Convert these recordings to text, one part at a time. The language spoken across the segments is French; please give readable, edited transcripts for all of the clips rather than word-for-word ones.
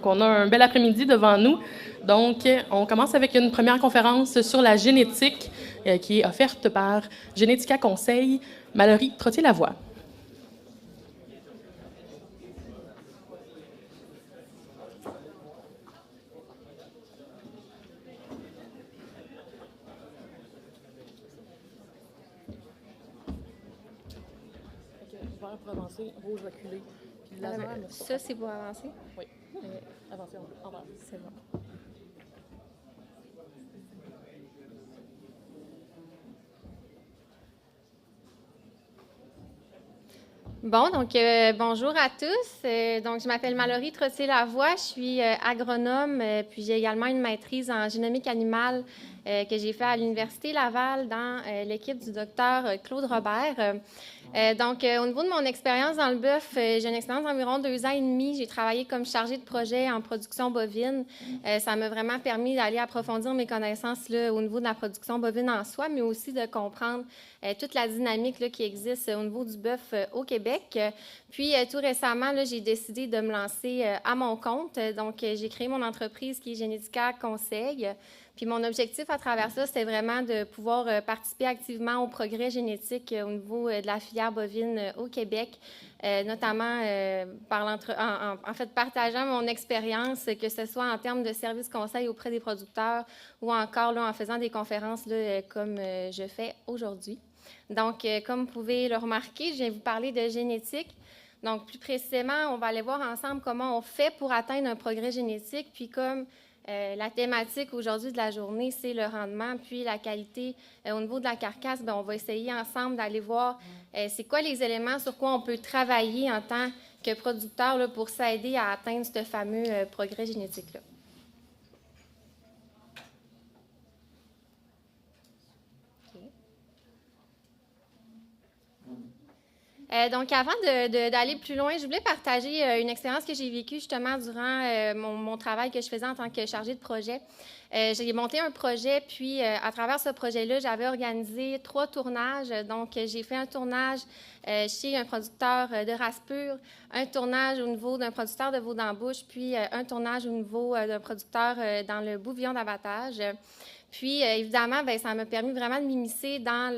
Donc, on a un bel après-midi devant nous. Donc, on commence avec une première conférence sur la génétique qui est offerte par Génética Conseil, Mallory Trottier-Lavoie. Vert pour avancer, rouge reculer. Puis le laser, ça, c'est pour avancer? Oui. Avancer en vert. C'est bon. Bon, donc bonjour à tous. Donc, je m'appelle Mallory Trottier-Lavoie, je suis agronome, puis j'ai également une maîtrise en génomique animale que j'ai fait à l'Université Laval dans l'équipe du docteur Claude Robert. Donc, au niveau de mon expérience dans le bœuf, j'ai une expérience d'environ 2 ans et demi. J'ai travaillé comme chargée de projet en production bovine. Ça m'a vraiment permis d'aller approfondir mes connaissances là, au niveau de la production bovine en soi, mais aussi de comprendre toute la dynamique là, qui existe au niveau du bœuf au Québec. Puis, tout récemment, là, j'ai décidé de me lancer à mon compte. Donc, j'ai créé mon entreprise qui est Génética Conseil. Puis mon objectif à travers ça, c'était vraiment de pouvoir participer activement au progrès génétique au niveau de la filière bovine au Québec, notamment en fait partageant mon expérience, que ce soit en termes de services conseils auprès des producteurs ou encore là, en faisant des conférences là, comme je fais aujourd'hui. Donc, comme vous pouvez le remarquer, je viens vous parler de génétique. Donc, plus précisément, on va aller voir ensemble comment on fait pour atteindre un progrès génétique, puis comme la thématique aujourd'hui de la journée, c'est le rendement, puis la qualité au niveau de la carcasse. Bien, on va essayer ensemble d'aller voir c'est quoi les éléments sur quoi on peut travailler en tant que producteur là, pour s'aider à atteindre ce fameux progrès génétique-là. Donc, avant d'aller plus loin, je voulais partager une expérience que j'ai vécue justement durant mon travail que je faisais en tant que chargée de projet. J'ai monté un projet, puis à travers ce projet-là, j'avais organisé 3 tournages. Donc, j'ai fait un tournage chez un producteur de race pure, un tournage au niveau d'un producteur de veau d'embouche, puis un tournage au niveau d'un producteur dans le bouvillon d'abattage. Puis, évidemment, bien, ça m'a permis vraiment de m'immiscer dans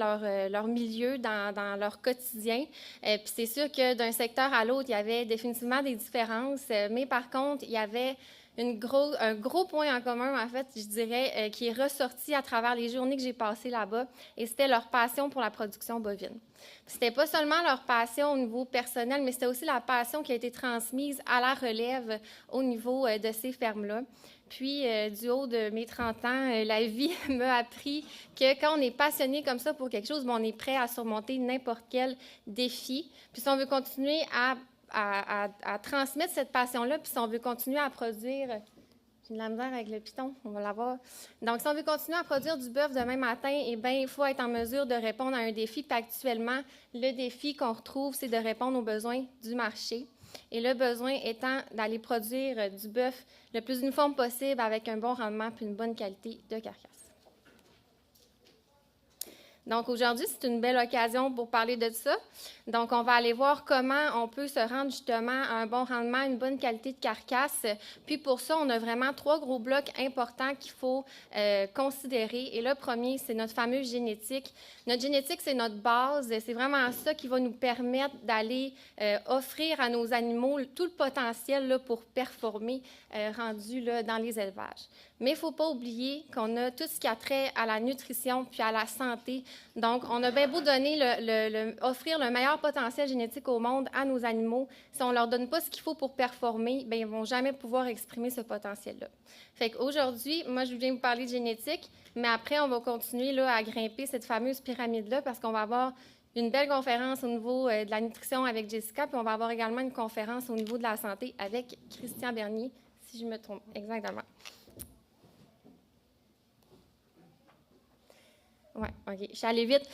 leur milieu, dans leur quotidien. Puis, c'est sûr que d'un secteur à l'autre, il y avait définitivement des différences. Mais par contre, il y avait un gros point en commun, en fait, je dirais, qui est ressorti à travers les journées que j'ai passées là-bas. Et c'était leur passion pour la production bovine. C'était pas seulement leur passion au niveau personnel, mais c'était aussi la passion qui a été transmise à la relève au niveau de ces fermes-là. Puis, du haut de mes 30 ans, la vie m'a appris que quand on est passionné comme ça pour quelque chose, bien, on est prêt à surmonter n'importe quel défi. Puis, si on veut continuer à transmettre cette passion-là, puis si on veut continuer à produire... J'ai de la misère avec le piton, on va l'avoir. Donc, si on veut continuer à produire du bœuf demain matin, eh bien, il faut être en mesure de répondre à un défi. Puis actuellement, le défi qu'on retrouve, c'est de répondre aux besoins du marché. Et le besoin étant d'aller produire du bœuf le plus uniforme possible avec un bon rendement puis une bonne qualité de carcasse. Donc, aujourd'hui, c'est une belle occasion pour parler de ça. Donc, on va aller voir comment on peut se rendre justement à un bon rendement, une bonne qualité de carcasse. Puis, pour ça, on a vraiment 3 gros blocs importants qu'il faut considérer. Et le premier, c'est notre fameuse génétique. Notre génétique, c'est notre base. C'est vraiment ça qui va nous permettre d'aller offrir à nos animaux tout le potentiel là, pour performer rendu là, dans les élevages. Mais il ne faut pas oublier qu'on a tout ce qui a trait à la nutrition puis à la santé. Donc, on a bien beau donner offrir le meilleur potentiel génétique au monde à nos animaux. Si on ne leur donne pas ce qu'il faut pour performer, bien, ils ne vont jamais pouvoir exprimer ce potentiel-là. Fait qu'aujourd'hui, moi, je viens vous parler de génétique, mais après, on va continuer là, à grimper cette fameuse pyramide-là parce qu'on va avoir une belle conférence au niveau de la nutrition avec Jessica, puis on va avoir également une conférence au niveau de la santé avec Christian Bernier, si je me trompe exactement. Oui, OK. Je suis allée vite.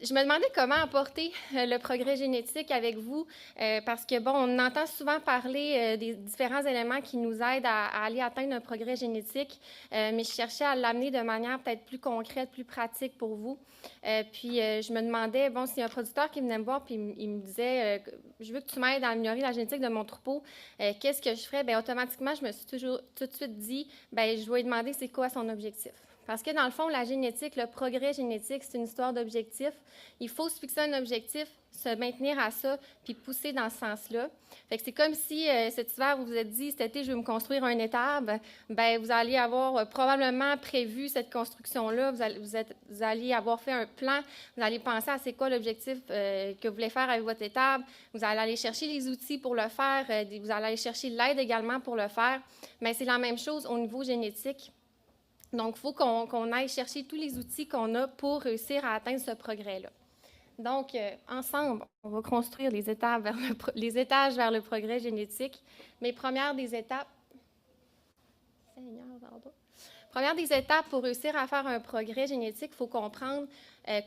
Je me demandais comment apporter le progrès génétique avec vous, parce que, bon, on entend souvent parler des différents éléments qui nous aident à aller atteindre un progrès génétique, mais je cherchais à l'amener de manière peut-être plus concrète, plus pratique pour vous. Puis, je me demandais, bon, s'il y a un producteur qui venait me voir puis il me disait je veux que tu m'aides à améliorer la génétique de mon troupeau, qu'est-ce que je ferais? Bien, automatiquement, je me suis toujours tout de suite dit, bien, je dois lui demander c'est quoi son objectif. Parce que dans le fond, la génétique, le progrès génétique, c'est une histoire d'objectifs. Il faut se fixer un objectif, se maintenir à ça, puis pousser dans ce sens-là. Fait que c'est comme si cet hiver, vous vous êtes dit, cet été, je vais me construire un étable. Bien, vous allez avoir probablement prévu cette construction-là. Vous allez avoir fait un plan. Vous allez penser à c'est quoi l'objectif que vous voulez faire avec votre étable. Vous allez aller chercher les outils pour le faire. Vous allez aller chercher l'aide également pour le faire. Mais c'est la même chose au niveau génétique. Donc, il faut qu'on aille chercher tous les outils qu'on a pour réussir à atteindre ce progrès-là. Donc, ensemble, on va construire les étages vers le progrès génétique. Mais première des étapes pour réussir à faire un progrès génétique, il faut comprendre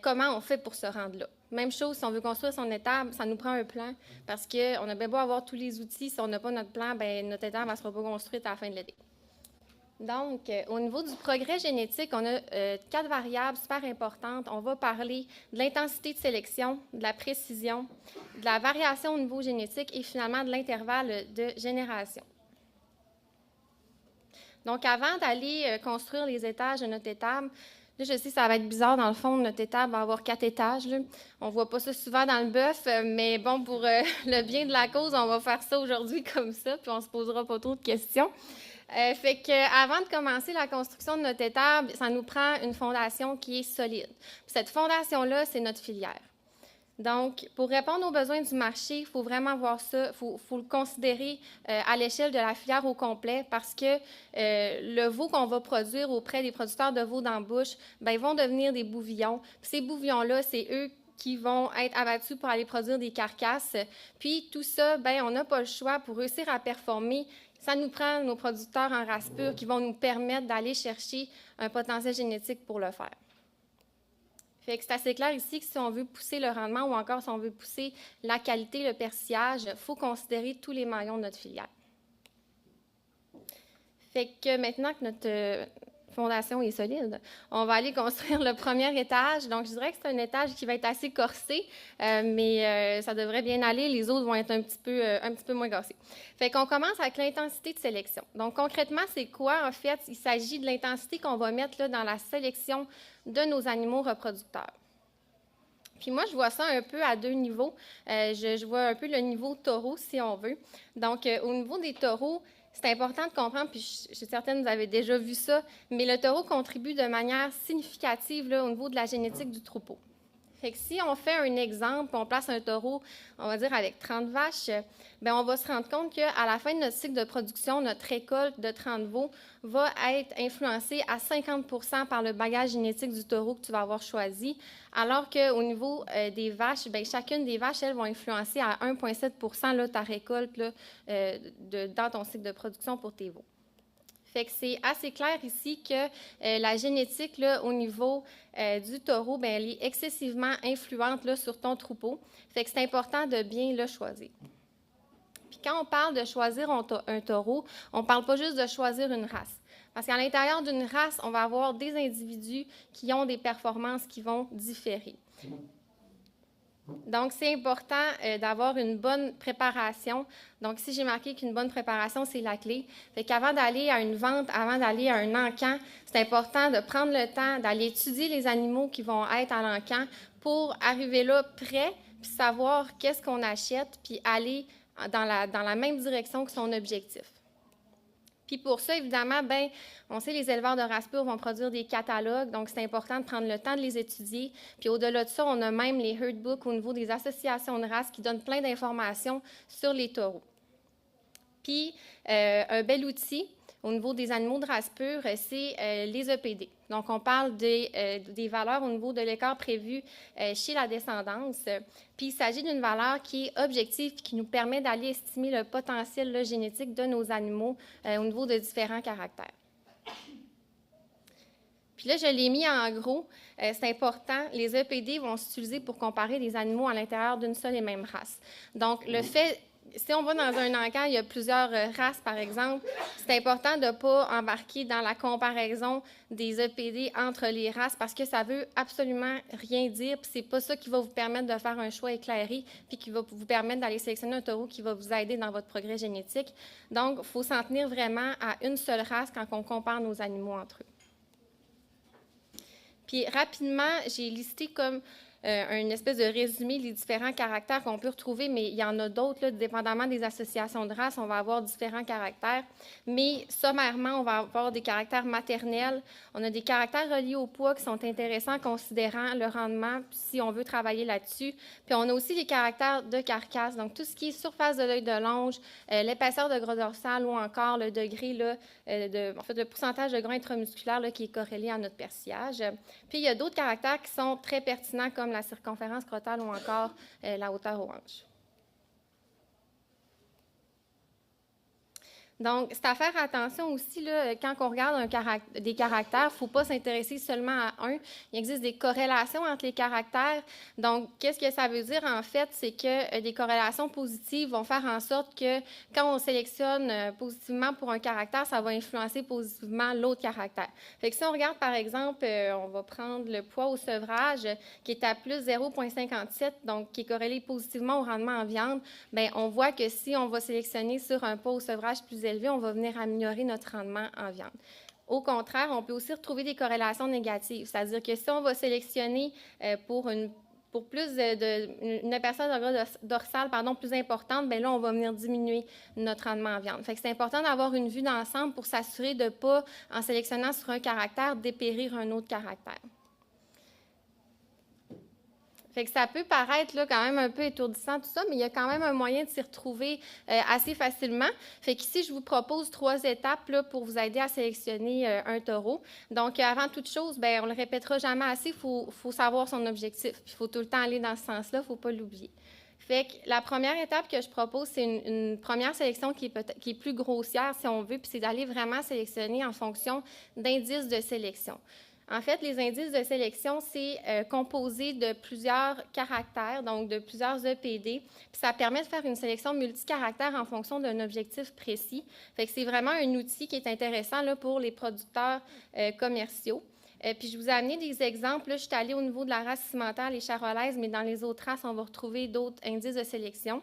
comment on fait pour se rendre là. Même chose, si on veut construire son étable, ça nous prend un plan parce qu'on a bien beau avoir tous les outils, si on n'a pas notre plan, bien, notre étable ne sera pas construite à la fin de l'été. Donc, au niveau du progrès génétique, on a 4 variables super importantes. On va parler de l'intensité de sélection, de la précision, de la variation au niveau génétique et finalement de l'intervalle de génération. Donc, avant d'aller construire les étages de notre étable, là, je sais que ça va être bizarre, dans le fond, notre étable va avoir 4 étages. Là. On ne voit pas ça souvent dans le bœuf, mais bon, pour le bien de la cause, on va faire ça aujourd'hui comme ça, puis on ne se posera pas trop de questions. Fait qu'avant de commencer la construction de notre étable, ça nous prend une fondation qui est solide. Puis cette fondation-là, c'est notre filière. Donc, pour répondre aux besoins du marché, il faut vraiment voir ça, il faut le considérer à l'échelle de la filière au complet parce que le veau qu'on va produire auprès des producteurs de veau d'embauche, bien, ils vont devenir des bouvillons. Puis ces bouvillons-là, c'est eux qui vont être abattus pour aller produire des carcasses. Puis tout ça, bien, on n'a pas le choix pour réussir à performer. Ça nous prend nos producteurs en race pure qui vont nous permettre d'aller chercher un potentiel génétique pour le faire. Fait que c'est assez clair ici que si on veut pousser le rendement ou encore si on veut pousser la qualité, le persillage, il faut considérer tous les maillons de notre filière. Fait que maintenant que notre fondation est solide, on va aller construire le premier étage. Donc, je dirais que c'est un étage qui va être assez corsé, mais ça devrait bien aller. Les autres vont être un petit peu moins corsés. Fait qu'on commence avec l'intensité de sélection. Donc, concrètement, c'est quoi? En fait, il s'agit de l'intensité qu'on va mettre là, dans la sélection de nos animaux reproducteurs. Puis moi, je vois ça un peu à 2 niveaux. Je vois un peu le niveau taureau, si on veut. Donc, au niveau des taureaux, c'est important de comprendre, puis je suis certaine que vous avez déjà vu ça, mais le taureau contribue de manière significative là, au niveau de la génétique du troupeau. Fait que si on fait un exemple, on place un taureau, on va dire avec 30 vaches, bien, on va se rendre compte qu'à la fin de notre cycle de production, notre récolte de 30 veaux va être influencée à 50% par le bagage génétique du taureau que tu vas avoir choisi, alors qu'au niveau des vaches, bien, chacune des vaches, elles vont influencer à 1,7% là, ta récolte là, dans ton cycle de production pour tes veaux. Fait que c'est assez clair ici que la génétique, là, au niveau du taureau, bien, elle est excessivement influente là, sur ton troupeau. Fait que c'est important de bien le choisir. Puis quand on parle de choisir un taureau, on ne parle pas juste de choisir une race. Parce qu'à l'intérieur d'une race, on va avoir des individus qui ont des performances qui vont différer. Donc, c'est important d'avoir une bonne préparation. Donc, si j'ai marqué qu'une bonne préparation, c'est la clé. Fait qu'avant d'aller à une vente, avant d'aller à un encan, c'est important de prendre le temps d'aller étudier les animaux qui vont être à l'encan pour arriver là prêt, puis savoir qu'est-ce qu'on achète, puis aller dans la même direction que son objectif. Puis pour ça, évidemment, bien, on sait les éleveurs de race pure vont produire des catalogues, donc c'est important de prendre le temps de les étudier. Puis au-delà de ça, on a même les herd books au niveau des associations de races qui donnent plein d'informations sur les taureaux. Puis un bel outil au niveau des animaux de race pure, c'est les EPD. Donc, on parle des valeurs au niveau de l'écart prévu chez la descendance. Puis, il s'agit d'une valeur qui est objective et qui nous permet d'aller estimer le potentiel là, génétique de nos animaux au niveau de différents caractères. Puis là, je l'ai mis en gros. C'est important, les EPD vont s'utiliser pour comparer les animaux à l'intérieur d'une seule et même race. Donc, le fait, si on va dans un encamp, il y a plusieurs races, par exemple, c'est important de ne pas embarquer dans la comparaison des EPD entre les races parce que ça ne veut absolument rien dire. Puis c'est pas ça qui va vous permettre de faire un choix éclairé puis qui va vous permettre d'aller sélectionner un taureau qui va vous aider dans votre progrès génétique. Donc, il faut s'en tenir vraiment à une seule race quand on compare nos animaux entre eux. Puis rapidement, j'ai listé comme une espèce de résumé les différents caractères qu'on peut retrouver, mais il y en a d'autres, là, dépendamment des associations de races, on va avoir différents caractères. Mais sommairement, on va avoir des caractères maternels. On a des caractères reliés au poids qui sont intéressants considérant le rendement, si on veut travailler là-dessus. Puis on a aussi les caractères de carcasse, donc tout ce qui est surface de l'œil de longe, l'épaisseur de gras dorsal ou encore le degré, là, le pourcentage de gras intramusculaire là, qui est corrélé à notre persillage. Puis il y a d'autres caractères qui sont très pertinents comme la circonférence scrotale ou encore la hauteur aux hanches. Donc, c'est à faire attention aussi, là, quand on regarde des caractères, il ne faut pas s'intéresser seulement à un. Il existe des corrélations entre les caractères. Donc, qu'est-ce que ça veut dire, en fait? C'est que des corrélations positives vont faire en sorte que quand on sélectionne positivement pour un caractère, ça va influencer positivement l'autre caractère. Fait que si on regarde, par exemple, on va prendre le poids au sevrage qui est à plus 0,57, donc qui est corrélé positivement au rendement en viande, bien, on voit que si on va sélectionner sur un poids au sevrage plus élevé, on va venir améliorer notre rendement en viande. Au contraire, on peut aussi retrouver des corrélations négatives, c'est-à-dire que si on va sélectionner pour plus une épaisseur de gras dorsal plus importante, bien là, on va venir diminuer notre rendement en viande. Fait que c'est important d'avoir une vue d'ensemble pour s'assurer de ne pas, en sélectionnant sur un caractère, dépérir un autre caractère. Fait que ça peut paraître là, quand même un peu étourdissant tout ça, mais il y a quand même un moyen de s'y retrouver assez facilement. Fait qu'ici, je vous propose 3 étapes là, pour vous aider à sélectionner un taureau. Donc, avant toute chose, bien, on ne le répétera jamais assez, il faut savoir son objectif. Il faut tout le temps aller dans ce sens-là, il ne faut pas l'oublier. Fait que la première étape que je propose, c'est une première sélection qui est plus grossière, si on veut, puis c'est d'aller vraiment sélectionner en fonction d'indices de sélection. En fait, les indices de sélection, c'est composé de plusieurs caractères, donc de plusieurs EPD. Puis ça permet de faire une sélection multicaractère en fonction d'un objectif précis. Fait que c'est vraiment un outil qui est intéressant là, pour les producteurs commerciaux. Puis je vous ai amené des exemples. Là, je suis allée au niveau de la race cimentaire, les charolaises, mais dans les autres races, on va retrouver d'autres indices de sélection.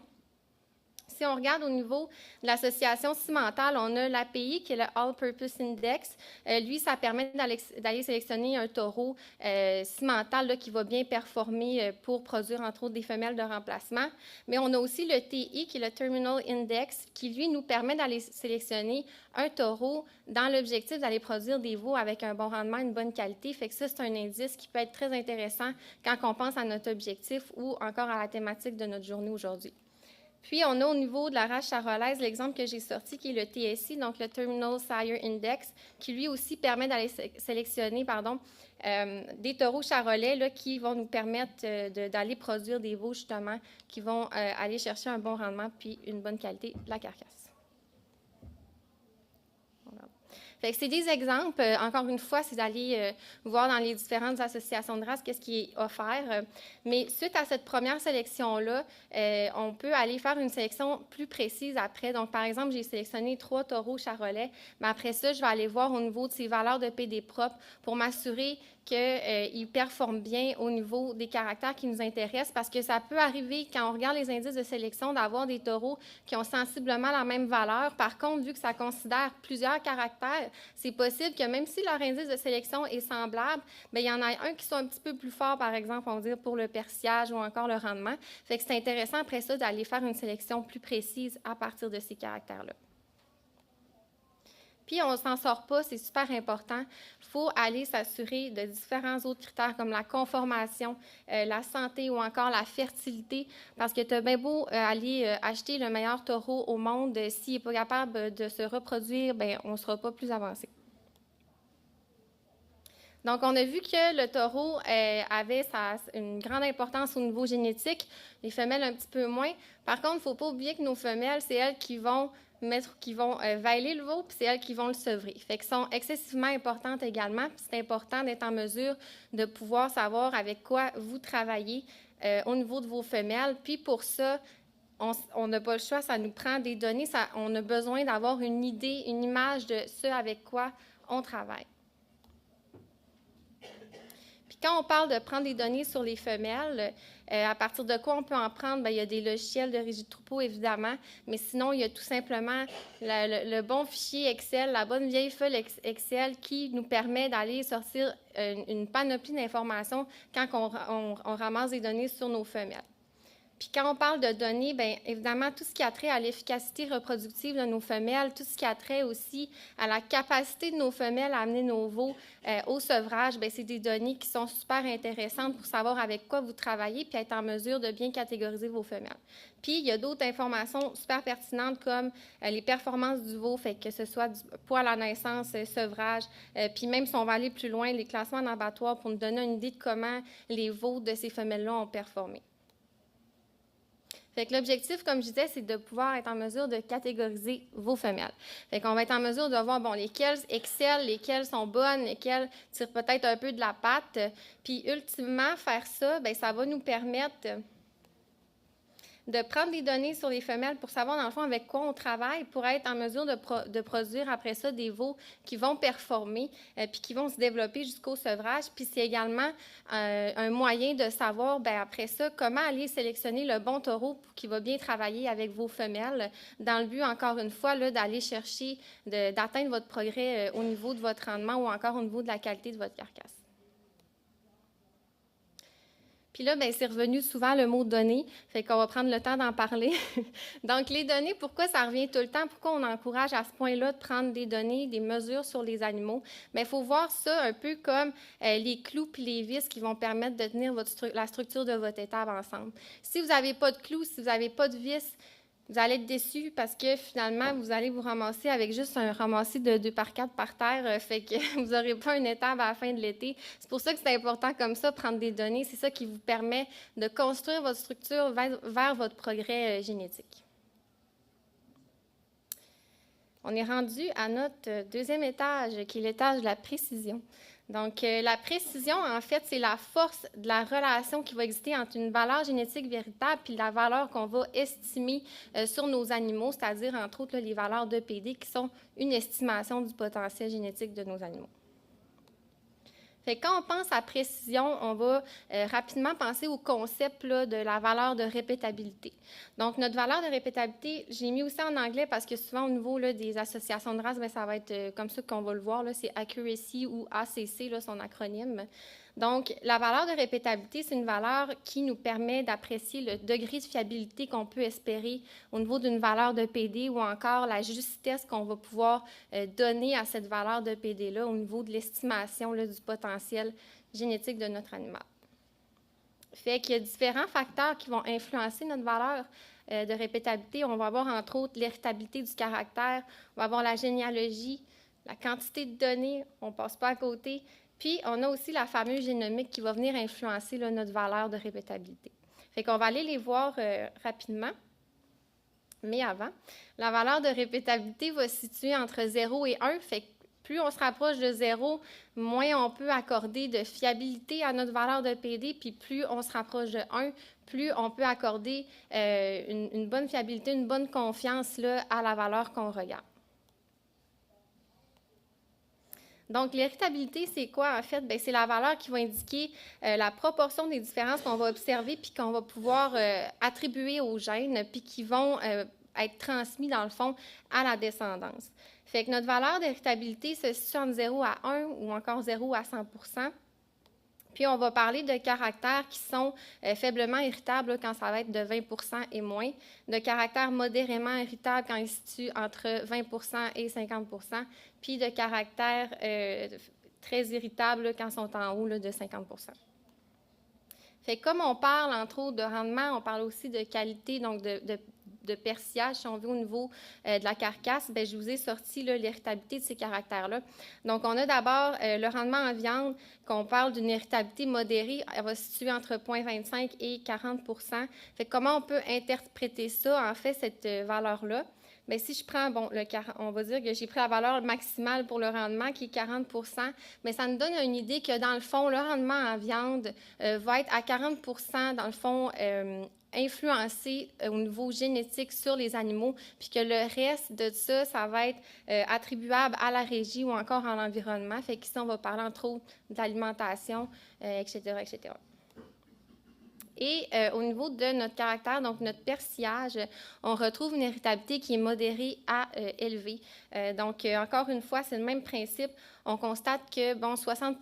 Si on regarde au niveau de l'association cimentale, on a l'API qui est le All-Purpose Index. Lui, ça permet d'aller sélectionner un taureau cimental là, qui va bien performer pour produire, entre autres, des femelles de remplacement. Mais on a aussi le TI qui est le Terminal Index qui, lui, nous permet d'aller sélectionner un taureau dans l'objectif d'aller produire des veaux avec un bon rendement, une bonne qualité. Fait que ça, c'est un indice qui peut être très intéressant quand on pense à notre objectif ou encore à la thématique de notre journée aujourd'hui. Puis, on a au niveau de la race charolaise l'exemple que j'ai sorti qui est le TSI, donc le Terminal Sire Index, qui lui aussi permet d'aller sélectionner des taureaux charolais là, qui vont nous permettre d'aller produire des veaux justement qui vont aller chercher un bon rendement puis une bonne qualité de la carcasse. Fait que c'est des exemples. Encore une fois, c'est d'aller voir dans les différentes associations de races qu'est-ce qui est offert. Mais suite à cette première sélection-là, on peut aller faire une sélection plus précise après. Donc, par exemple, j'ai sélectionné 3 taureaux charolais, mais après ça, je vais aller voir au niveau de ses valeurs de PD propre pour m'assurer qu'ils performent bien au niveau des caractères qui nous intéressent parce que ça peut arriver, quand on regarde les indices de sélection, d'avoir des taureaux qui ont sensiblement la même valeur. Par contre, vu que ça considère plusieurs caractères, c'est possible que même si leur indice de sélection est semblable, bien, il y en a un qui sont un petit peu plus fort, par exemple, on va dire pour le persillage ou encore le rendement. Fait que c'est intéressant après ça d'aller faire une sélection plus précise à partir de ces caractères-là. Puis, on ne s'en sort pas, c'est super important. Il faut aller s'assurer de différents autres critères comme la conformation, la santé ou encore la fertilité, parce que tu as bien beau aller acheter le meilleur taureau au monde, s'il n'est pas capable de se reproduire, bien, on ne sera pas plus avancé. Donc, on a vu que le taureau avait une grande importance au niveau génétique, les femelles un petit peu moins. Par contre, il ne faut pas oublier que nos femelles, c'est elles qui vont veiler le veau, puis c'est elles qui vont le sevrer. Fait qu'elles sont excessivement importantes également. C'est important d'être en mesure de pouvoir savoir avec quoi vous travaillez au niveau de vos femelles. Puis pour ça, on n'a pas le choix, ça nous prend des données, on a besoin d'avoir une idée, une image de ce avec quoi on travaille. Quand on parle de prendre des données sur les femelles, à partir de quoi on peut en prendre? Bien, il y a des logiciels de régie de troupeau, évidemment, mais sinon, il y a tout simplement le bon fichier Excel, la bonne vieille feuille Excel qui nous permet d'aller sortir une panoplie d'informations quand on ramasse des données sur nos femelles. Puis quand on parle de données, bien évidemment, tout ce qui a trait à l'efficacité reproductive de nos femelles, tout ce qui a trait aussi à la capacité de nos femelles à amener nos veaux au sevrage, bien c'est des données qui sont super intéressantes pour savoir avec quoi vous travaillez puis être en mesure de bien catégoriser vos femelles. Puis, il y a d'autres informations super pertinentes comme les performances du veau, fait que ce soit du poids à la naissance, sevrage, puis même si on va aller plus loin, les classements en abattoir pour nous donner une idée de comment les veaux de ces femelles-là ont performé. Fait que l'objectif, comme je disais, c'est de pouvoir être en mesure de catégoriser vos femelles. Fait qu'on va être en mesure de voir, bon, lesquelles excellent, lesquelles sont bonnes, lesquelles tirent peut-être un peu de la patte. Puis, ultimement, faire ça, bien, ça va nous permettre de prendre des données sur les femelles pour savoir, dans le fond, avec quoi on travaille pour être en mesure de produire après ça des veaux qui vont performer puis qui vont se développer jusqu'au sevrage. Puis c'est également un moyen de savoir, bien, après ça, comment aller sélectionner le bon taureau qui va bien travailler avec vos femelles dans le but, encore une fois, là, d'aller chercher, d'atteindre votre progrès au niveau de votre rendement ou encore au niveau de la qualité de votre carcasse. Puis là, bien, c'est revenu souvent le mot « données », fait qu'on va prendre le temps d'en parler. Donc, les données, pourquoi ça revient tout le temps? Pourquoi on encourage à ce point-là de prendre des données, des mesures sur les animaux? Bien, il faut voir ça un peu comme les clous puis les vis qui vont permettre de tenir la structure de votre étable ensemble. Si vous n'avez pas de clous, si vous n'avez pas de vis, vous allez être déçus parce que finalement, vous allez vous ramasser avec juste un ramassis de 2x4 par terre, fait que vous n'aurez pas une étable à la fin de l'été. C'est pour ça que c'est important comme ça, prendre des données. C'est ça qui vous permet de construire votre structure vers votre progrès génétique. On est rendu à notre deuxième étage, qui est l'étage de la précision. Donc, la précision, en fait, c'est la force de la relation qui va exister entre une valeur génétique véritable et la valeur qu'on va estimer sur nos animaux, c'est-à-dire, entre autres, là, les valeurs d'EPD qui sont une estimation du potentiel génétique de nos animaux. Fait que quand on pense à précision, on va rapidement penser au concept là, de la valeur de répétabilité. Donc, notre valeur de répétabilité, j'ai mis aussi en anglais parce que souvent, au niveau là, des associations de races, bien, ça va être comme ça qu'on va le voir, là, c'est Accuracy ou ACC, là, son acronyme. Donc, la valeur de répétabilité, c'est une valeur qui nous permet d'apprécier le degré de fiabilité qu'on peut espérer au niveau d'une valeur de PD ou encore la justesse qu'on va pouvoir donner à cette valeur de PD-là au niveau de l'estimation du potentiel génétique de notre animal. Fait qu'il y a différents facteurs qui vont influencer notre valeur de répétabilité. On va avoir entre autres l'héritabilité du caractère, on va avoir la généalogie, la quantité de données, on ne passe pas à côté. Puis, on a aussi la fameuse génomique qui va venir influencer là, notre valeur de répétabilité. Fait qu'on va aller les voir rapidement. Mais avant, la valeur de répétabilité va se situer entre 0 et 1. Fait que plus on se rapproche de 0, moins on peut accorder de fiabilité à notre valeur de PD, puis plus on se rapproche de 1, plus on peut accorder une bonne fiabilité, une bonne confiance là, à la valeur qu'on regarde. Donc, l'héritabilité, c'est quoi, en fait? Bien, c'est la valeur qui va indiquer la proportion des différences qu'on va observer puis qu'on va pouvoir attribuer aux gènes puis qui vont être transmis, dans le fond, à la descendance. Fait que notre valeur d'héritabilité se situe entre 0 à 1 ou encore 0 à 100 %. Puis, on va parler de caractères qui sont faiblement héritables quand ça va être de 20 % et moins, de caractères modérément héritables quand ils se situent entre 20 % et 50 %, puis de caractères très héritables quand ils sont en haut là, de 50 %. Fait que comme on parle, entre autres, de rendement, on parle aussi de qualité, donc de de persillage, si on veut, au niveau de la carcasse, bien, je vous ai sorti là, l'héritabilité de ces caractères-là. Donc, on a d'abord le rendement en viande, qu'on parle d'une héritabilité modérée, elle va se situer entre 0,25 et 40 %. Fait que comment on peut interpréter ça, en fait, cette valeur-là? Bien, si je prends, bon, on va dire que j'ai pris la valeur maximale pour le rendement, qui est 40 %, mais ça nous donne une idée que, dans le fond, le rendement en viande va être à 40 % dans le fond, influencé au niveau génétique sur les animaux, puis que le reste de ça, ça va être attribuable à la régie ou encore à l'environnement. Fait qu'ici, on va parler, entre autres, de l'alimentation, etc., etc. Et au niveau de notre caractère, donc notre persillage, on retrouve une héritabilité qui est modérée à élevée. Donc, encore une fois, c'est le même principe. On constate que, bon, 60 %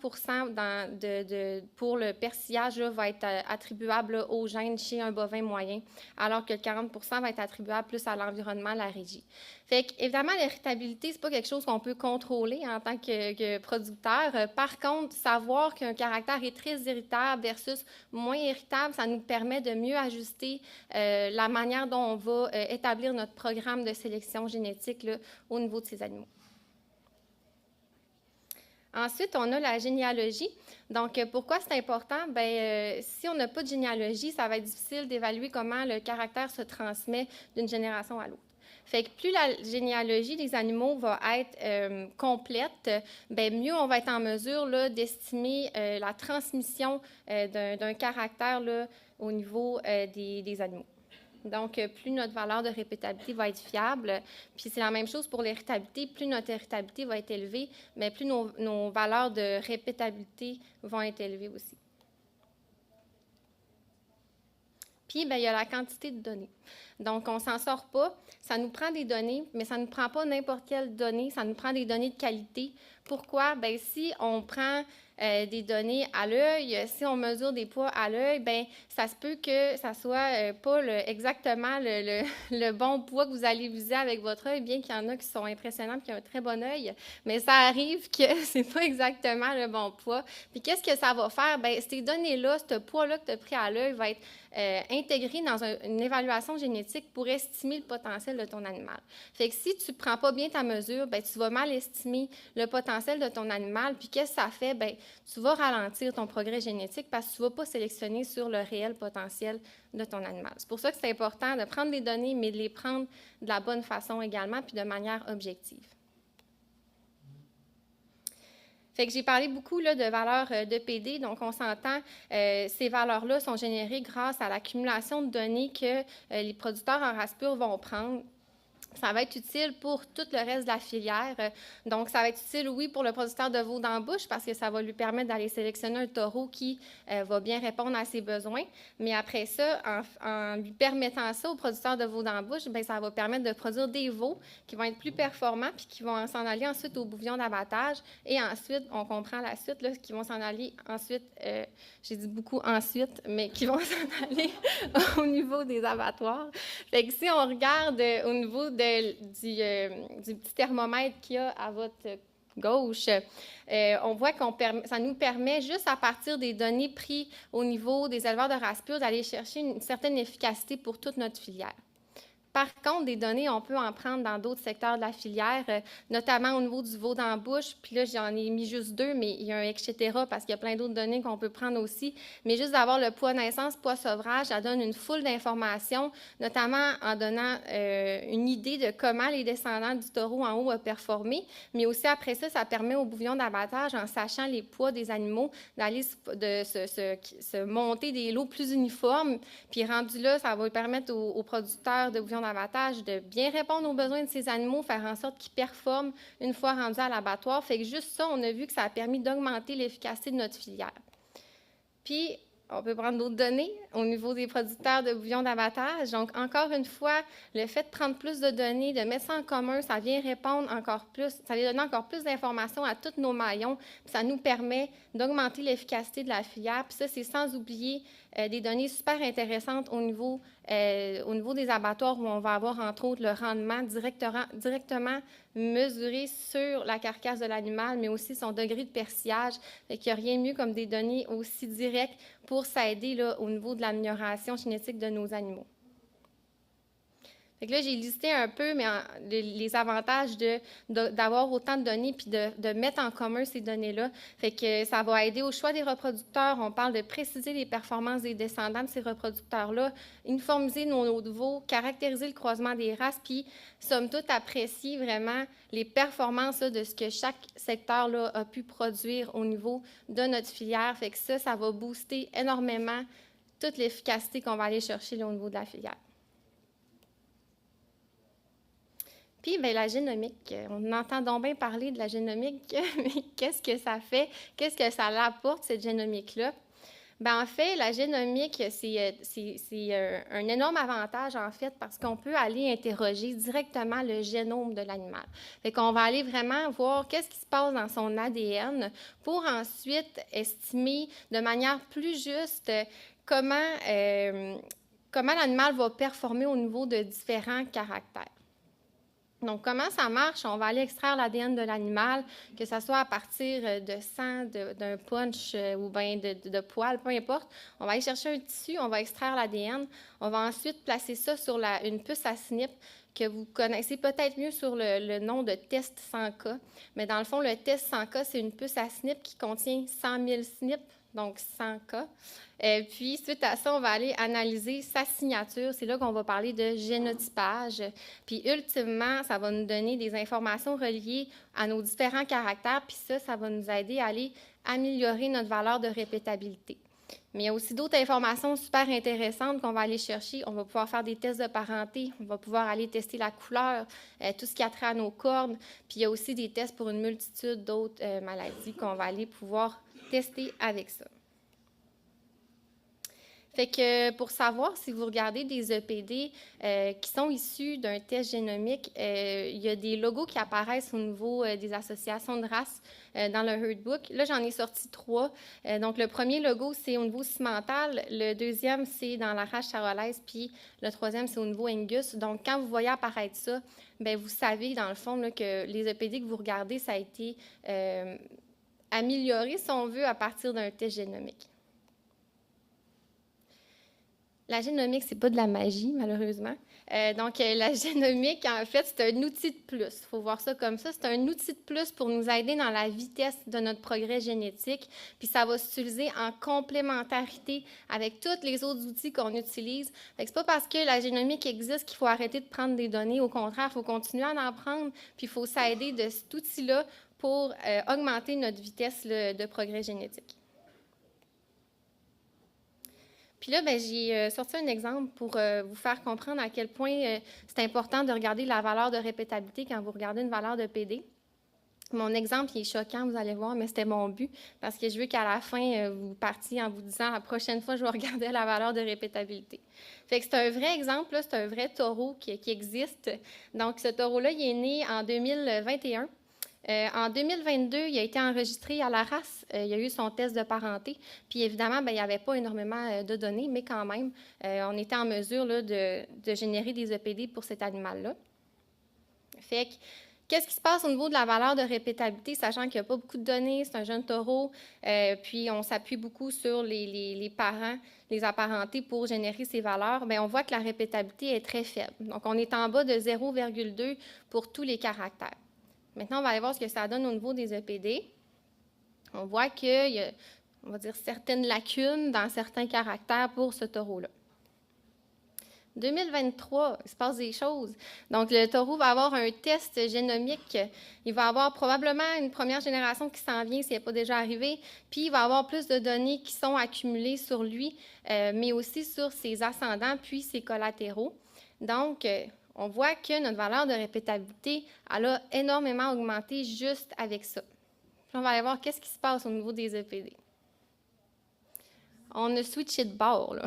pour le persillage là, va être attribuable aux gènes chez un bovin moyen, alors que 40 % va être attribuable plus à l'environnement, à la régie. Fait qu'évidemment, l'héritabilité, c'est pas quelque chose qu'on peut contrôler en tant que producteur. Par contre, savoir qu'un caractère est très héritable versus moins héritable, ça nous permet de mieux ajuster la manière dont on va établir notre programme de sélection génétique là, au niveau de ces animaux. Ensuite, on a la généalogie. Donc, pourquoi c'est important? Bien, si on n'a pas de généalogie, ça va être difficile d'évaluer comment le caractère se transmet d'une génération à l'autre. Fait que plus la généalogie des animaux va être complète, bien, mieux on va être en mesure là, d'estimer la transmission d'un caractère là, au niveau des animaux. Donc, plus notre valeur de répétabilité va être fiable, puis c'est la même chose pour l'héritabilité, plus notre héritabilité va être élevée, mais plus nos valeurs de répétabilité vont être élevées aussi. Puis, bien, il y a la quantité de données. Donc, on ne s'en sort pas. Ça nous prend des données, mais ça ne nous prend pas n'importe quelle donnée. Ça nous prend des données de qualité. Pourquoi? Bien, si on prend des données à l'œil, si on mesure des poids à l'œil, bien, ça se peut que ça soit pas exactement le bon poids que vous allez viser avec votre œil, bien qu'il y en a qui sont impressionnants et qui ont un très bon œil, mais ça arrive que c'est pas exactement le bon poids. Puis qu'est-ce que ça va faire? Bien, ces données-là, ce poids-là que tu as pris à l'œil va être intégré dans une évaluation génétique pour estimer le potentiel de ton animal. Fait que si tu ne prends pas bien ta mesure, bien, tu vas mal estimer le potentiel de ton animal. Puis qu'est-ce que ça fait? Bien, tu vas ralentir ton progrès génétique parce que tu ne vas pas sélectionner sur le réel potentiel de ton animal. C'est pour ça que c'est important de prendre des données, mais de les prendre de la bonne façon également, puis de manière objective. Fait que j'ai parlé beaucoup là, de valeurs de PD, donc on s'entend, ces valeurs-là sont générées grâce à l'accumulation de données que les producteurs en race pure vont prendre. Ça va être utile pour tout le reste de la filière. Donc, ça va être utile, oui, pour le producteur de veau d'embauche parce que ça va lui permettre d'aller sélectionner un taureau qui va bien répondre à ses besoins. Mais après ça, en lui permettant ça au producteur de veau d'embauche, bien, ça va permettre de produire des veaux qui vont être plus performants puis qui vont s'en aller ensuite au bouillon d'abattage. Et ensuite, on comprend la suite, là, qui vont s'en aller ensuite, j'ai dit beaucoup ensuite, mais qui vont s'en aller au niveau des abattoirs. Fait que si on regarde au niveau du petit thermomètre qu'il y a à votre gauche, on voit ça nous permet, juste à partir des données prises au niveau des éleveurs de race pure, d'aller chercher une certaine efficacité pour toute notre filière. Par contre, des données, on peut en prendre dans d'autres secteurs de la filière, notamment au niveau du veau d'embauche. Puis là, j'en ai mis juste 2, mais il y a un etc. parce qu'il y a plein d'autres données qu'on peut prendre aussi. Mais juste d'avoir le poids naissance, poids sevrage, ça donne une foule d'informations, notamment en donnant une idée de comment les descendants du taureau en haut ont performé. Mais aussi, après ça, ça permet au bouillon d'abattage, en sachant les poids des animaux, d'aller se monter des lots plus uniformes. Puis rendu là, ça va permettre aux producteurs de bouillon d'abattage de bien répondre aux besoins de ces animaux, faire en sorte qu'ils performent une fois rendus à l'abattoir. Fait que juste ça, on a vu que ça a permis d'augmenter l'efficacité de notre filière. Puis, on peut prendre d'autres données au niveau des producteurs de bouillon d'abattage. Donc, encore une fois, le fait de prendre plus de données, de mettre ça en commun, ça vient répondre encore plus, ça vient donner encore plus d'informations à tous nos maillons. Puis ça nous permet d'augmenter l'efficacité de la filière. Puis ça, c'est sans oublier des données super intéressantes au niveau des abattoirs où on va avoir, entre autres, le rendement directement mesuré sur la carcasse de l'animal, mais aussi son degré de persillage. Fait qu'il n'y a rien de mieux comme des données aussi directes pour s'aider là, au niveau de l'amélioration génétique de nos animaux. Fait que là, j'ai listé un peu les avantages d'avoir autant de données puis de mettre en commun ces données-là. Fait que ça va aider au choix des reproducteurs. On parle de préciser les performances des descendants de ces reproducteurs-là, uniformiser nos niveaux, caractériser le croisement des races, puis, somme toute, apprécier vraiment les performances là, de ce que chaque secteur là, a pu produire au niveau de notre filière. Fait que ça va booster énormément toute l'efficacité qu'on va aller chercher là, au niveau de la filière. Puis, bien, la génomique, on entend donc bien parler de la génomique, mais qu'est-ce que ça fait? Qu'est-ce que ça apporte, cette génomique-là? Bien, en fait, la génomique, c'est un énorme avantage, en fait, parce qu'on peut aller interroger directement le génome de l'animal. Fait qu'on va aller vraiment voir qu'est-ce qui se passe dans son ADN pour ensuite estimer de manière plus juste comment l'animal va performer au niveau de différents caractères. Donc, comment ça marche? On va aller extraire l'ADN de l'animal, que ce soit à partir de sang, d'un punch ou bien de poils, peu importe. On va aller chercher un tissu, on va extraire l'ADN. On va ensuite placer ça sur une puce à SNP que vous connaissez peut-être mieux sur le nom de test 100K. Mais dans le fond, le test 100K, c'est une puce à SNP qui contient 100 000 SNP, donc 100K. Puis, suite à ça, on va aller analyser sa signature. C'est là qu'on va parler de génotypage. Puis, ultimement, ça va nous donner des informations reliées à nos différents caractères. Puis ça va nous aider à aller améliorer notre valeur de répétabilité. Mais il y a aussi d'autres informations super intéressantes qu'on va aller chercher. On va pouvoir faire des tests de parenté. On va pouvoir aller tester la couleur, tout ce qui a trait à nos cornes. Puis, il y a aussi des tests pour une multitude d'autres maladies qu'on va aller pouvoir tester avec ça. Fait que pour savoir si vous regardez des EPD qui sont issus d'un test génomique, il y a des logos qui apparaissent au niveau des associations de races dans le Herdbook. Là, j'en ai sorti 3. Donc, le premier logo, c'est au niveau cimental. Le deuxième, c'est dans la race charolaise. Puis, le troisième, c'est au niveau Angus. Donc, quand vous voyez apparaître ça, bien, vous savez, dans le fond, là, que les EPD que vous regardez, ça a été amélioré, si on veut, à partir d'un test génomique. La génomique, c'est pas de la magie, malheureusement. Donc, la génomique, en fait, c'est un outil de plus. Il faut voir ça comme ça. C'est un outil de plus pour nous aider dans la vitesse de notre progrès génétique. Puis, ça va s'utiliser en complémentarité avec tous les autres outils qu'on utilise. Fait que c'est pas parce que la génomique existe qu'il faut arrêter de prendre des données. Au contraire, il faut continuer à en prendre. Puis, il faut s'aider de cet outil-là pour augmenter notre vitesse de progrès génétique. Puis là, bien, j'ai sorti un exemple pour vous faire comprendre à quel point c'est important de regarder la valeur de répétabilité quand vous regardez une valeur de PD. Mon exemple, il est choquant, vous allez voir, mais c'était mon but, parce que je veux qu'à la fin, vous partiez en vous disant « la prochaine fois, je vais regarder la valeur de répétabilité ». Fait que c'est un vrai exemple, là, c'est un vrai taureau qui existe. Donc, ce taureau-là, il est né en 2021. En 2022, il a été enregistré à la race. Il a eu son test de parenté. Puis évidemment, bien, il n'y avait pas énormément de données, mais quand même, on était en mesure là, de générer des EPD pour cet animal-là. Fait que, qu'est-ce qui se passe au niveau de la valeur de répétabilité, sachant qu'il n'y a pas beaucoup de données, c'est un jeune taureau, puis on s'appuie beaucoup sur les parents, les apparentés pour générer ces valeurs, bien, on voit que la répétabilité est très faible. Donc, on est en bas de 0,2 pour tous les caractères. Maintenant, on va aller voir ce que ça donne au niveau des EPD. On voit qu'il y a, on va dire, certaines lacunes dans certains caractères pour ce taureau-là. 2023, il se passe des choses. Donc, le taureau va avoir un test génomique. Il va avoir probablement une première génération qui s'en vient, s'il n'est pas déjà arrivé. Puis, il va avoir plus de données qui sont accumulées sur lui, mais aussi sur ses ascendants, puis ses collatéraux. Donc, on voit que notre valeur de répétabilité, elle a énormément augmenté juste avec ça. Puis on va aller voir qu'est-ce qui se passe au niveau des EPD. On a switché de bord, là.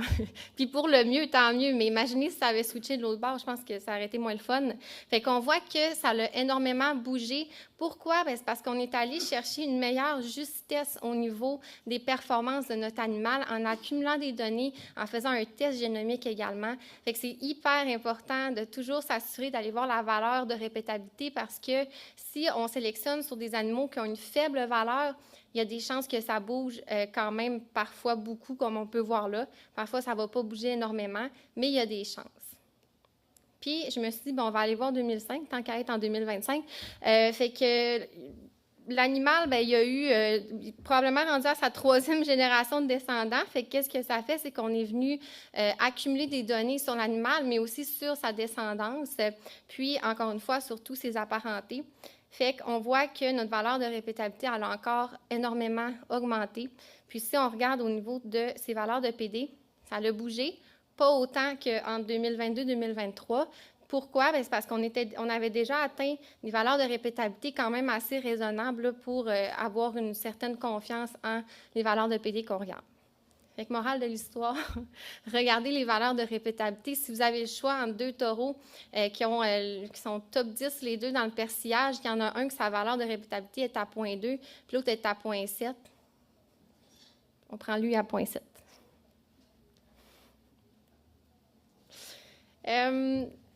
Puis pour le mieux, tant mieux, mais imaginez si ça avait switché de l'autre bord, je pense que ça aurait été moins le fun. Fait qu'on voit que ça a énormément bougé. Pourquoi? Bien, c'est parce qu'on est allé chercher une meilleure justesse au niveau des performances de notre animal en accumulant des données, en faisant un test génomique également. Fait que c'est hyper important de toujours s'assurer d'aller voir la valeur de répétabilité parce que si on sélectionne sur des animaux qui ont une faible valeur, il y a des chances que ça bouge quand même parfois beaucoup, comme on peut voir là. Parfois, ça ne va pas bouger énormément, mais il y a des chances. Puis, je me suis dit, bon, on va aller voir 2005, tant qu'à être en 2025. Fait que l'animal, ben, il y a eu probablement rendu à sa 3e génération de descendants. Fait que qu'est-ce que ça fait? C'est qu'on est venu accumuler des données sur l'animal, mais aussi sur sa descendance, puis, encore une fois, sur tous ses apparentés. Fait qu'on voit que notre valeur de répétabilité, elle a encore énormément augmenté. Puis, si on regarde au niveau de ses valeurs de PD, ça a bougé, pas autant qu'en 2022-2023. Pourquoi? Bien, c'est parce qu'on avait déjà atteint des valeurs de répétabilité quand même assez raisonnables là, pour avoir une certaine confiance en les valeurs de PD qu'on regarde. Fait que morale de l'histoire, regardez les valeurs de répétabilité. Si vous avez le choix entre 2 taureaux qui sont top 10 les deux dans le persillage, il y en a un que sa valeur de répétabilité est à 0,2, puis l'autre est à 0,7. On prend lui à 0,7.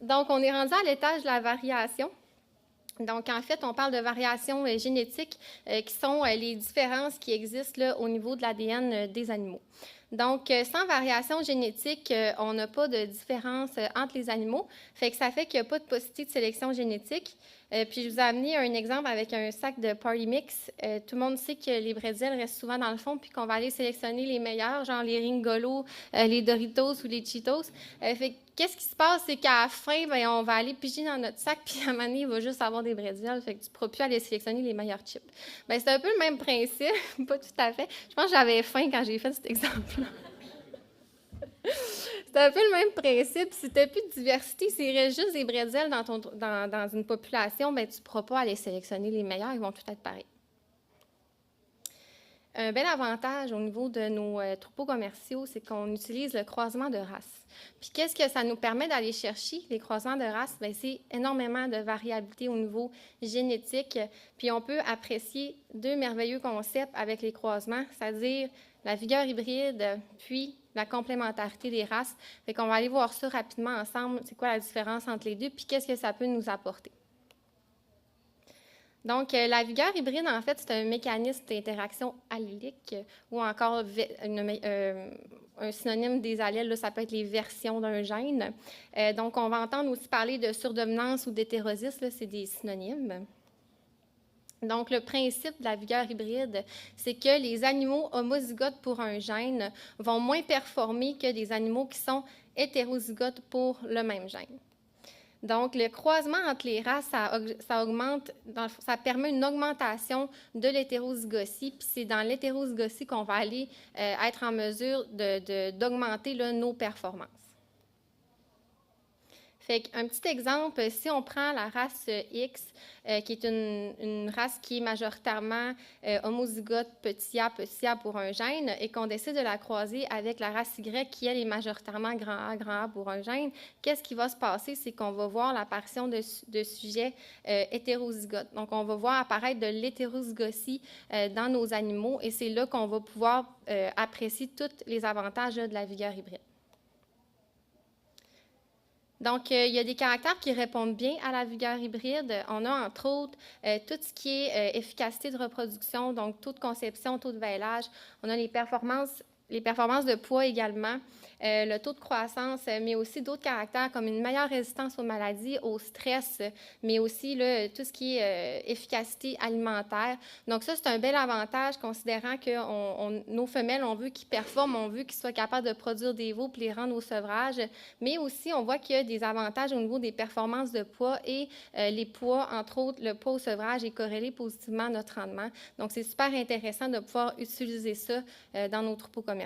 Donc, on est rendu à l'étage de la variation. Donc, en fait, on parle de variations génétiques qui sont les différences qui existent là, au niveau de l'ADN des animaux. Donc, sans variation génétique, on n'a pas de différence entre les animaux. Fait que ça fait qu'il n'y a pas de possibilité de sélection génétique. Puis, je vous ai amené un exemple avec un sac de Party Mix. Tout le monde sait que les bretzels restent souvent dans le fond, puis qu'on va aller sélectionner les meilleurs, genre les Ringolos, les Doritos ou les Cheetos. Fait que qu'est-ce qui se passe, c'est qu'à la fin, bien, on va aller piger dans notre sac, puis à un moment donné, il va juste avoir des bretzels. Fait que tu ne pourras plus aller sélectionner les meilleurs chips. Bien, c'est un peu le même principe, pas tout à fait. Je pense que j'avais faim quand j'ai fait cet exemple-là. C'est un peu le même principe. Si tu n'as plus de diversité, s'il reste juste des bretzels dans une population, bien, tu ne pourras pas aller sélectionner les meilleurs, ils vont tous être pareils. Un bel avantage au niveau de nos troupeaux commerciaux, c'est qu'on utilise le croisement de races. Puis qu'est-ce que ça nous permet d'aller chercher, les croisements de races? Bien, c'est énormément de variabilité au niveau génétique. Puis on peut apprécier 2 merveilleux concepts avec les croisements, c'est-à-dire la vigueur hybride, puis la complémentarité des races. Fait qu'on va aller voir ça rapidement ensemble, c'est quoi la différence entre les deux, puis qu'est-ce que ça peut nous apporter. Donc, la vigueur hybride, en fait, c'est un mécanisme d'interaction allélique ou encore un synonyme des allèles, là, ça peut être les versions d'un gène. Donc, on va entendre aussi parler de surdominance ou d'hétérosis, là, c'est des synonymes. Donc, le principe de la vigueur hybride, c'est que les animaux homozygotes pour un gène vont moins performer que des animaux qui sont hétérozygotes pour le même gène. Donc, le croisement entre les races, ça permet une augmentation de l'hétérozygotie, puis c'est dans l'hétérozygotie qu'on va aller être en mesure d'augmenter nos performances. Fait qu'un petit exemple, si on prend la race X, qui est une race qui est majoritairement homozygote petit a pour un gène, et qu'on décide de la croiser avec la race Y, qui elle est majoritairement grand A pour un gène, qu'est-ce qui va se passer? C'est qu'on va voir l'apparition de sujets hétérozygotes. Donc, on va voir apparaître de l'hétérozygotie dans nos animaux, et c'est là qu'on va pouvoir apprécier tous les avantages de la vigueur hybride. Donc, il y a des caractères qui répondent bien à la vigueur hybride. On a, entre autres, tout ce qui est efficacité de reproduction, donc taux de conception, taux de vêlage. On a les performances de poids également, le taux de croissance, mais aussi d'autres caractères comme une meilleure résistance aux maladies, au stress, mais aussi là, tout ce qui est efficacité alimentaire. Donc ça, c'est un bel avantage considérant que nos femelles, on veut qu'ils performent, on veut qu'ils soient capables de produire des veaux pour les rendre au sevrage, mais aussi on voit qu'il y a des avantages au niveau des performances de poids et les poids, entre autres, le poids au sevrage est corrélé positivement à notre rendement. Donc c'est super intéressant de pouvoir utiliser ça dans nos troupeaux commerciaux.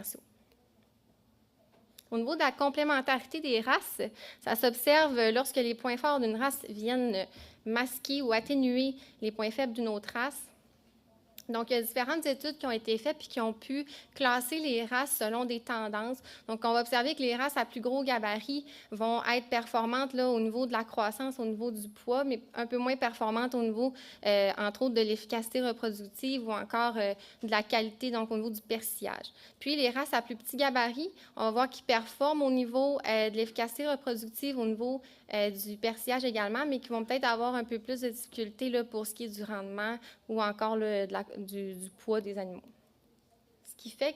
Au niveau de la complémentarité des races, ça s'observe lorsque les points forts d'une race viennent masquer ou atténuer les points faibles d'une autre race. Donc, il y a différentes études qui ont été faites puis qui ont pu classer les races selon des tendances. Donc, on va observer que les races à plus gros gabarit vont être performantes là, au niveau de la croissance, au niveau du poids, mais un peu moins performantes au niveau, entre autres, de l'efficacité reproductive ou encore de la qualité, donc au niveau du persillage. Puis, les races à plus petit gabarit, on va voir qu'ils performent au niveau de l'efficacité reproductive, au niveau du persillage également, mais qui vont peut-être avoir un peu plus de difficultés là, pour ce qui est du rendement ou encore du poids des animaux. Ce qui fait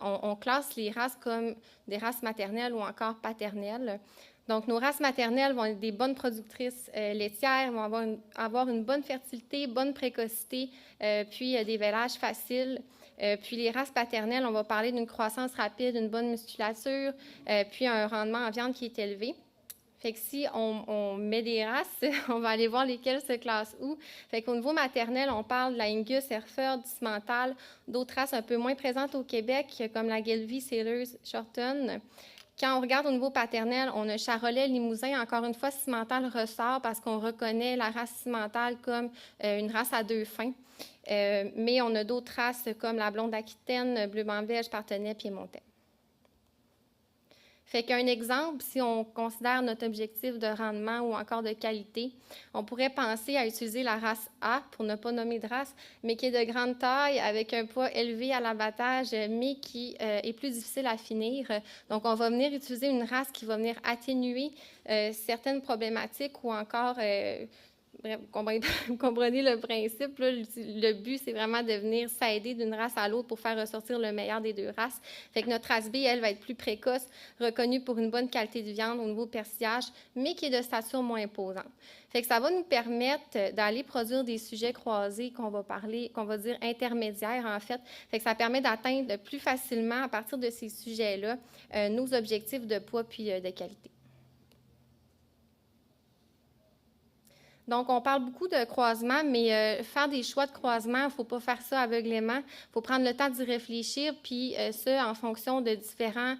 on classe les races comme des races maternelles ou encore paternelles. Donc, nos races maternelles vont être des bonnes productrices laitières, vont avoir une bonne fertilité, bonne précocité, puis des vélages faciles. Puis les races paternelles, on va parler d'une croissance rapide, une bonne musculature, puis un rendement en viande qui est élevé. Fait que si on met des races, on va aller voir lesquelles se classent où. Fait qu'au niveau maternel, on parle de la Angus, Hereford, Cimental, d'autres races un peu moins présentes au Québec, comme la Gelbvieh, Sailors, Shorten. Quand on regarde au niveau paternel, on a Charolais, Limousin. Encore une fois, Cimental ressort parce qu'on reconnaît la race Cimental comme une race à deux fins. Mais on a d'autres races comme la blonde aquitaine, bleu-blanc-belge, partenay, piémontais. Fait qu'un exemple, si on considère notre objectif de rendement ou encore de qualité, on pourrait penser à utiliser la race A, pour ne pas nommer de race, mais qui est de grande taille, avec un poids élevé à l'abattage, mais qui est plus difficile à finir. Donc, on va venir utiliser une race qui va venir atténuer certaines problématiques ou encore... Bref, vous comprenez le principe. Là, le but, c'est vraiment de venir s'aider d'une race à l'autre pour faire ressortir le meilleur des deux races. Fait que notre race B, elle, va être plus précoce, reconnue pour une bonne qualité de viande au niveau persillage, mais qui est de stature moins imposante. Fait que ça va nous permettre d'aller produire des sujets croisés qu'on va dire intermédiaires, en fait. Fait que ça permet d'atteindre plus facilement, à partir de ces sujets-là, nos objectifs de poids puis de qualité. Donc, on parle beaucoup de croisement, mais faire des choix de croisement, il ne faut pas faire ça aveuglément. Il faut prendre le temps d'y réfléchir, puis ça en fonction de différents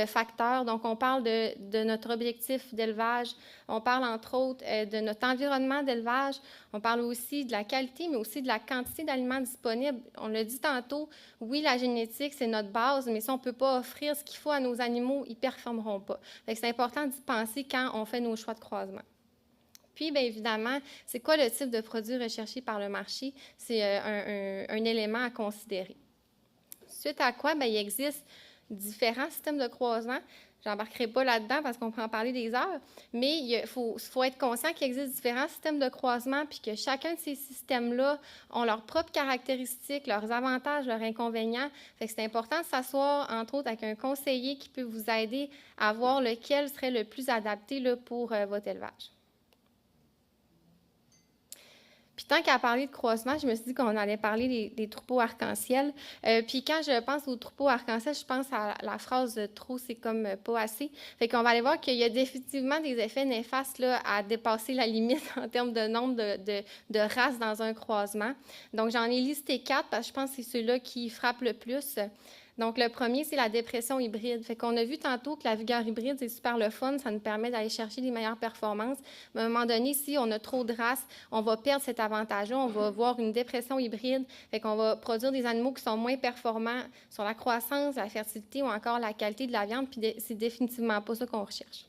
facteurs. Donc, on parle de notre objectif d'élevage. On parle, entre autres, de notre environnement d'élevage. On parle aussi de la qualité, mais aussi de la quantité d'aliments disponibles. On l'a dit tantôt, oui, la génétique, c'est notre base, mais si on ne peut pas offrir ce qu'il faut à nos animaux, ils ne performeront pas. C'est important d'y penser quand on fait nos choix de croisement. Puis, bien évidemment, c'est quoi le type de produit recherché par le marché? C'est un élément à considérer. Suite à quoi, bien, il existe différents systèmes de croisement. Je n'embarquerai pas là-dedans parce qu'on peut en parler des heures, mais il faut être conscient qu'il existe différents systèmes de croisement puis que chacun de ces systèmes-là ont leurs propres caractéristiques, leurs avantages, leurs inconvénients. Fait que c'est important de s'asseoir, entre autres, avec un conseiller qui peut vous aider à voir lequel serait le plus adapté là, pour votre élevage. Puis tant qu'à parler de croisement, je me suis dit qu'on allait parler des troupeaux arc-en-ciel. Puis quand je pense aux troupeaux arc-en-ciel, je pense à la phrase « trop, c'est comme pas assez ». Fait qu'on va aller voir qu'il y a définitivement des effets néfastes là, à dépasser la limite en termes de nombre de races dans un croisement. Donc, j'en ai listé 4 parce que je pense que c'est ceux-là qui frappent le plus. Donc, le premier, c'est la dépression hybride. Fait qu'on a vu tantôt que la vigueur hybride, c'est super le fun. Ça nous permet d'aller chercher les meilleures performances. Mais à un moment donné, si on a trop de races, on va perdre cet avantage-là. On va avoir une dépression hybride. Fait qu'on va produire des animaux qui sont moins performants sur la croissance, la fertilité ou encore la qualité de la viande. Puis c'est définitivement pas ça qu'on recherche.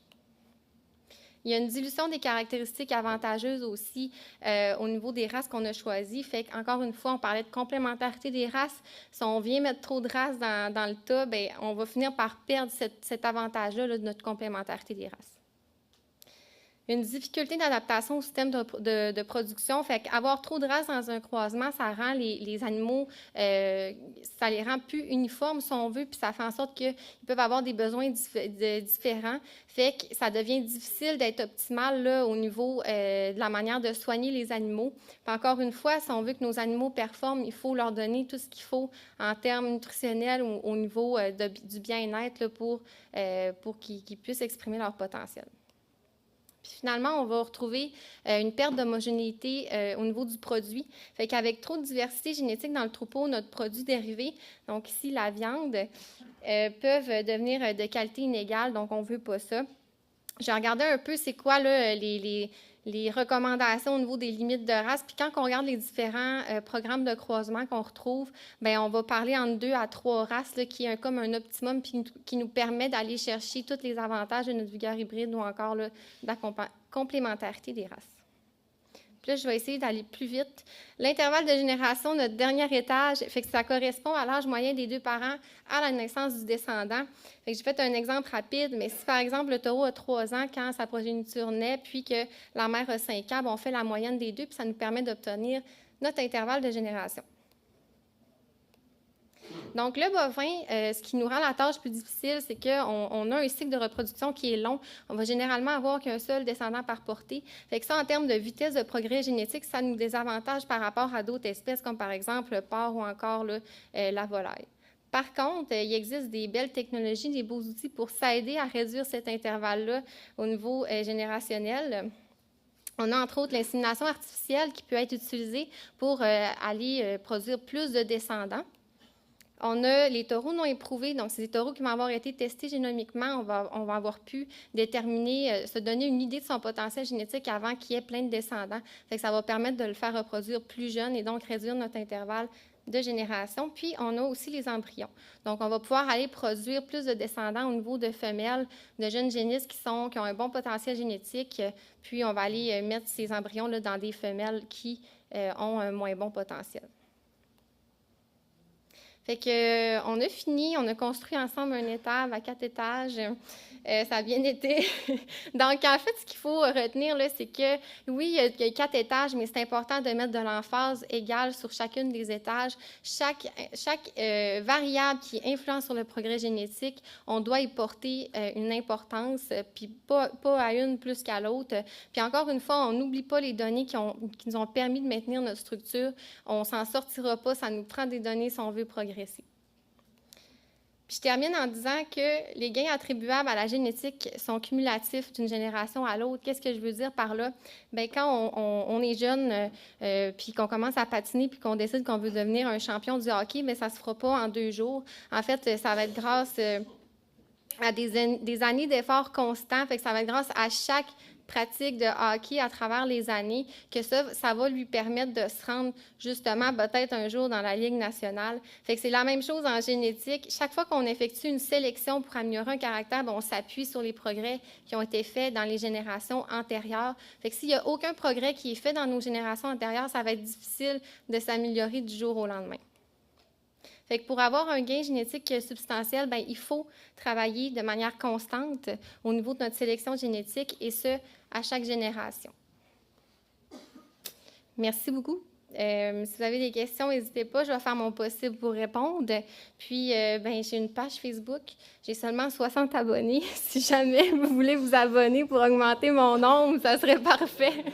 Il y a une dilution des caractéristiques avantageuses aussi au niveau des races qu'on a choisies. Fait qu'encore une fois, on parlait de complémentarité des races. Si on vient mettre trop de races dans le tas, bien, on va finir par perdre cet avantage-là là, de notre complémentarité des races. Une difficulté d'adaptation au système de production. Fait qu'avoir trop de races dans un croisement, ça rend les animaux, ça les rend plus uniformes, si on veut, puis ça fait en sorte qu'ils peuvent avoir des besoins différents. Fait que ça devient difficile d'être optimal là, au niveau de la manière de soigner les animaux. Puis encore une fois, si on veut que nos animaux performent, il faut leur donner tout ce qu'il faut en termes nutritionnels ou au niveau du bien-être là, pour qu'ils puissent exprimer leur potentiel. Puis finalement, on va retrouver une perte d'homogénéité au niveau du produit. Fait qu'avec trop de diversité génétique dans le troupeau, notre produit dérivé, donc ici la viande, peuvent devenir de qualité inégale, donc on ne veut pas ça. J'ai regardé un peu c'est quoi là, les recommandations au niveau des limites de race. Puis quand on regarde les différents programmes de croisement qu'on retrouve, bien, on va parler entre 2 à 3 races, là, qui est comme un optimum puis qui nous permet d'aller chercher tous les avantages de notre vigueur hybride ou encore là, de la complémentarité des races. Puis là, je vais essayer d'aller plus vite. L'intervalle de génération, notre dernier étage, fait que ça correspond à l'âge moyen des 2 parents à la naissance du descendant. Fait que j'ai fait un exemple rapide, mais si par exemple le taureau a 3 ans quand sa progéniture naît, puis que la mère a 5 ans, bien, on fait la moyenne des deux, puis ça nous permet d'obtenir notre intervalle de génération. Donc, le bovin, ce qui nous rend la tâche plus difficile, c'est qu'on a un cycle de reproduction qui est long. On va généralement avoir qu'un seul descendant par portée. Fait que ça, en termes de vitesse de progrès génétique, ça nous désavantage par rapport à d'autres espèces, comme par exemple le porc ou encore la volaille. Par contre, il existe des belles technologies, des beaux outils pour s'aider à réduire cet intervalle-là au niveau générationnel. On a entre autres l'insémination artificielle qui peut être utilisée pour aller produire plus de descendants. On a les taureaux non éprouvés, donc c'est des taureaux qui vont avoir été testés génomiquement. On va avoir pu déterminer, se donner une idée de son potentiel génétique avant qu'il y ait plein de descendants. Fait que ça va permettre de le faire reproduire plus jeune et donc réduire notre intervalle de génération. Puis, on a aussi les embryons. Donc, on va pouvoir aller produire plus de descendants au niveau de femelles, de jeunes génisses qui ont un bon potentiel génétique. Puis, on va aller mettre ces embryons là, dans des femelles qui ont un moins bon potentiel. Fait que, on a fini, on a construit ensemble un étable à 4 étages. Ça a bien été. Donc, en fait, ce qu'il faut retenir, là, c'est que, oui, il y a 4 étages, mais c'est important de mettre de l'emphase égale sur chacune des étages. Chaque variable qui influence sur le progrès génétique, on doit y porter une importance, puis pas à une plus qu'à l'autre. Puis encore une fois, on n'oublie pas les données qui nous ont permis de maintenir notre structure. On s'en sortira pas, ça nous prend des données si on veut progresser. Puis je termine en disant que les gains attribuables à la génétique sont cumulatifs d'une génération à l'autre. Qu'est-ce que je veux dire par là? Bien, quand on est jeune, puis qu'on commence à patiner, puis qu'on décide qu'on veut devenir un champion du hockey, bien, ça ne se fera pas en 2 jours. En fait, ça va être grâce à des années d'efforts constants. Fait que ça va être grâce à chaque pratique de hockey à travers les années que ça va lui permettre de se rendre justement peut-être un jour dans la Ligue nationale. Fait que c'est la même chose en génétique. Chaque fois qu'on effectue une sélection pour améliorer un caractère, bien, on s'appuie sur les progrès qui ont été faits dans les générations antérieures. Fait que s'il n'y a aucun progrès qui est fait dans nos générations antérieures, ça va être difficile de s'améliorer du jour au lendemain. Fait que pour avoir un gain génétique substantiel, bien, il faut travailler de manière constante au niveau de notre sélection génétique et ce, à chaque génération. Merci beaucoup. Si vous avez des questions, n'hésitez pas, je vais faire mon possible pour répondre. Puis, j'ai une page Facebook, j'ai seulement 60 abonnés. Si jamais vous voulez vous abonner pour augmenter mon nombre, ça serait parfait.